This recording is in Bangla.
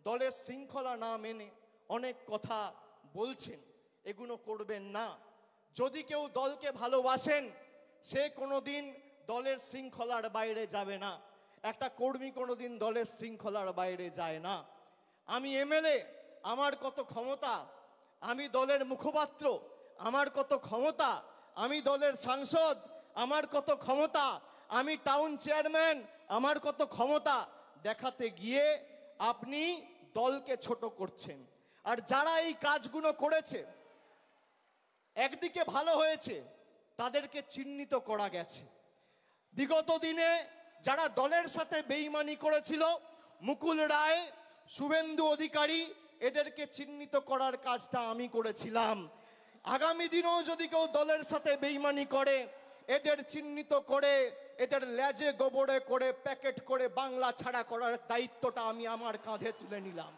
দলের শৃঙ্খলা না মেনে অনেক কথা বলছেন, এগুলো করবেন না। যদি কেউ দলকে ভালোবাসেন, সে কোনোদিন দলের শৃঙ্খলার বাইরে যাবে না। একটা কর্মী কোনোদিন দলের শৃঙ্খলার বাইরে যায় না। আমি এমএলএ, আমার কত ক্ষমতা, আমি দলের মুখপাত্র, আমার কত ক্ষমতা, আমি দলের সাংসদ, আমার কত ক্ষমতা, আমি টাউন চেয়ারম্যান, আমার কত ক্ষমতা দেখাতে গিয়ে আপনি দলকে ছোট করছেন। আর যারা এই কাজগুলো করেছে, একদিকে ভালো হয়েছে, তাদেরকে চিহ্নিত করা গেছে। বিগত দিনে যারা দলের সাথে বেইমানি করেছিল, মুকুল রায়, শুভেন্দু অধিকারী, এদেরকে চিহ্নিত করার কাজটা আমি করেছিলাম। আগামী দিনেও যদি কেউ দলের সাথে বেইমানি করে, এদের চিহ্নিত করে, এদের লেজে গোবরে করে প্যাকেট করে বাংলা ছাড়া করার দায়িত্বটা আমি আমার কাঁধে তুলে নিলাম।